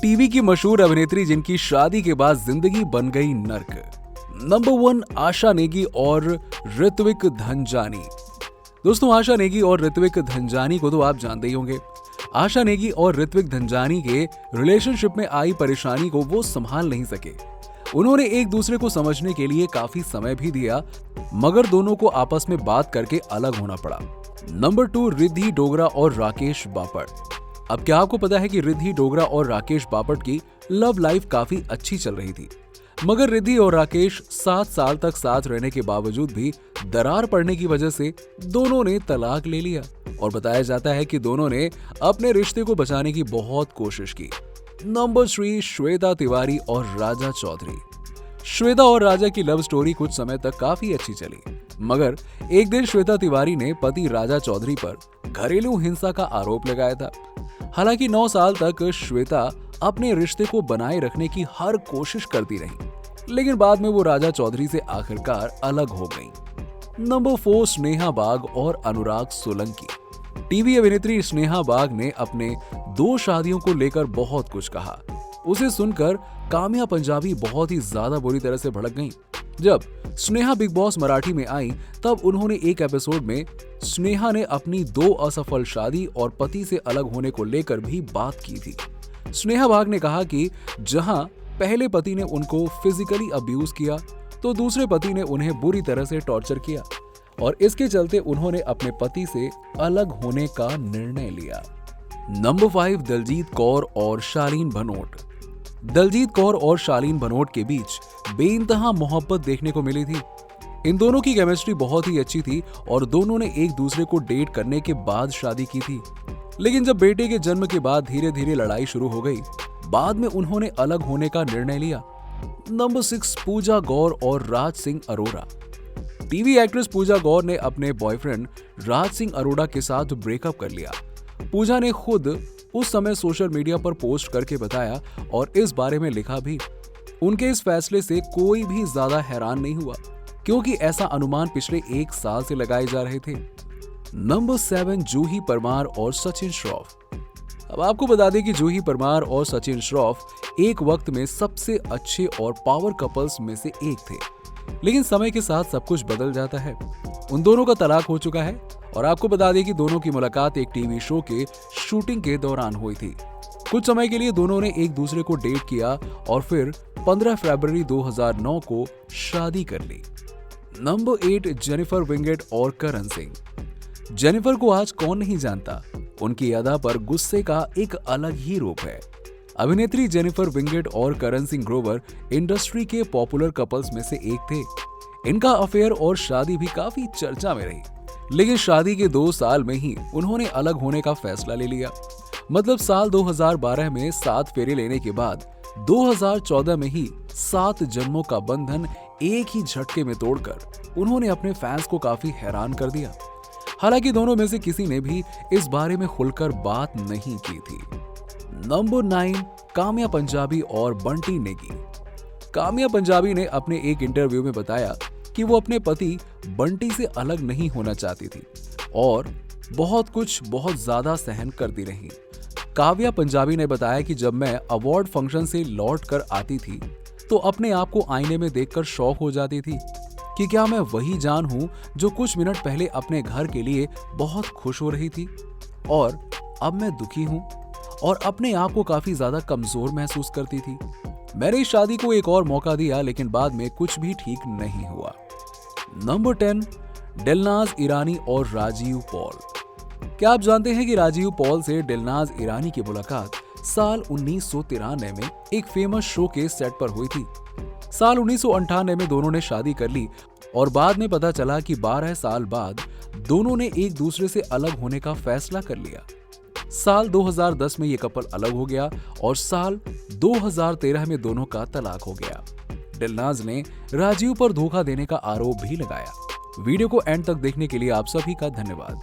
TV की मशहूर अभिनेत्री जिनकी शादी के बाद जिंदगी बन गई नर्क। नंबर 1, आशा नेगी और ऋत्विक धनजानी। दोस्तों, आशा नेगी और ऋत्विक धनजानी को तो आप जानते ही होंगे। आशा नेगी और ऋत्विक धनजानी के रिलेशनशिप में आई परेशानी को वो संभाल नहीं सके। उन्होंने एक दूसरे को समझने के लिए काफी समय भी दिया, मगर दोनों को आपस में बात करके अलग होना पड़ा। नंबर 2, रिद्धि डोगरा और राकेश बापट। अब क्या आपको पता है कि रिद्धि डोगरा और राकेश बापट की लव लाइफ काफी अच्छी चल रही थी, मगर रिद्धि और राकेश 7 साल तक साथ रहने के बावजूद भी दरार पड़ने की वजह से दोनों ने तलाक ले लिया और बताया जाता है कि दोनों ने अपने रिश्ते को बचाने की बहुत कोशिश की। नंबर 3, श्वेता तिवारी और राजा चौधरी। श्वेता और राजा की लव स्टोरी कुछ समय तक काफी अच्छी चली, मगर एक दिन श्वेता तिवारी ने पति राजा चौधरी पर घरेलू हिंसा का आरोप लगाया था। हालांकि 9 साल तक श्वेता अपने रिश्ते को बनाए रखने की हर कोशिश करती रही, लेकिन बाद में वो राजा चौधरी से आखिरकार अलग हो गई। नंबर 4, स्नेहा बाग और अनुराग सोलंकी। टीवी अभिनेत्री स्नेहा बाग ने अपने 2 शादियों को लेकर बहुत कुछ कहा। उसे सुनकर काम्या पंजाबी बहुत ही ज्यादा बुरी तरह से भड़क गईं। जब स्नेहा बिग बॉस मराठी में आई, तब उन्होंने एक एपिसोड में स्नेहा ने अपनी 2 असफल शादी और पति से अलग होने को लेकर भी बात की थी। स्नेहा बाग ने कहा कि जहां पहले पति ने उनको फिजिकली अब्यूज किया, तो दूसरे पति ने उन्हें बुरी तरह से टॉर्चर किया और इसके चलते उन्होंने अपने पति से अलग होने का निर्णय लिया। नंबर 5, दलजीत कौर और शालीन भनोट। दलजीत कौर और शालीन भनोट के बीच बेइंतहा मोहब्बत देखने को मिली थी। इन दोनों की केमिस्ट्री बहुत ही अच्छी थी और दोनों ने एक दूसरे को डेट करने के बाद शादी की थी। लेकिन जब बेटे के जन्म के बाद धीरे धीरे लड़ाई शुरू हो गई, बाद में उन्होंने अलग होने का निर्णय लिया। नंबर 6, पूजा गौर और राज सिंह अरोड़ा। टीवी एक्ट्रेस पूजा गौर ने अपने बॉयफ्रेंड राज सिंह अरोड़ा के साथ ब्रेकअप कर लिया। पूजा ने खुद उस समय सोशल मीडिया पर पोस्ट करके बताया और इस बारे में लिखा भी। उनके इस फैसले से कोई भी ज्यादा हैरान नहीं हुआ, क्योंकि ऐसा अनुमान पिछले 1 साल से लगाए जा रहे थे। नंबर 7, जूही परमार और सचिन श्रॉफ। अब आपको बता दें कि जूही परमार और सचिन श्रॉफ एक वक्त में सबसे अच्छे और पावर कपल्स में से एक थे, लेकिन समय के साथ सब कुछ बदल जाता है। उन दोनों का तलाक हो चुका है और आपको बता दें कि दोनों की मुलाकात एक टीवी शो के शूटिंग के दौरान हुई थी। कुछ समय के लिए दोनों ने एक दूसरे को डेट किया और फिर 15 फरवरी 2009 को शादी कर ली। नंबर 8, जेनिफर विंगेट और करण सिंह। जेनिफर को आज कौन नहीं जानता, उनकी अदा पर गुस्से का एक अलग ही रूप है। अभिनेत्री जेनिफर विंगेट और करण सिंह ग्रोवर इंडस्ट्री के पॉपुलर कपल्स में से एक थे। इनका अफेयर और शादी भी काफी चर्चा में रही, लेकिन शादी के 2 साल में ही उन्होंने अलग होने का फैसला ले लिया। मतलब साल 2012 में 7 फेरे लेने के बाद 2014 में ही 7 जन्मों का बंधन एक ही झटके में तोड़कर उन्होंने अपने फैंस को काफी हैरान कर दिया। हालांकि दोनों में से किसी ने भी इस बारे में खुलकर बात नहीं की थी। नंबर 9, काम्या पंजाबी और बंटी नेगी। काम्या पंजाबी ने अपने एक इंटरव्यू में बताया कि वो अपने पति बंटी से अलग नहीं होना चाहती थी और बहुत कुछ बहुत ज्यादा सहन करती रही। काव्या पंजाबी ने बताया कि जब मैं अवार्ड फंक्शन से लौट कर आती थी, तो अपने आप को आईने में देखकर शॉक हो जाती थी कि क्या मैं वही जान हूं जो कुछ मिनट पहले अपने घर के लिए बहुत खुश हो रही थी और अब मैं दुखी हूं और अपने आप को काफी ज्यादा कमजोर महसूस करती थी। मैंने इस शादी को एक और मौका दिया, लेकिन बाद में कुछ भी ठीक नहीं हुआ। नंबर 10, दिलनाज ईरानी और राजीव पॉल। क्या आप जानते हैं कि राजीव पॉल से दिलनाज ईरानी की मुलाकात साल 1993 में एक फेमस शो के सेट पर हुई थी। साल 1998 में दोनों ने शादी कर ली और बाद में पता चला कि 12 साल बाद दोनों ने एक दूसरे से अलग होने का फैसला कर लिया। साल 2010 में ये कपल अलग हो गया और साल 2013 में दोनों का तलाक हो गया। दिलनाज ने राजीव पर धोखा देने का आरोप भी लगाया। वीडियो को एंड तक देखने के लिए आप सभी का धन्यवाद।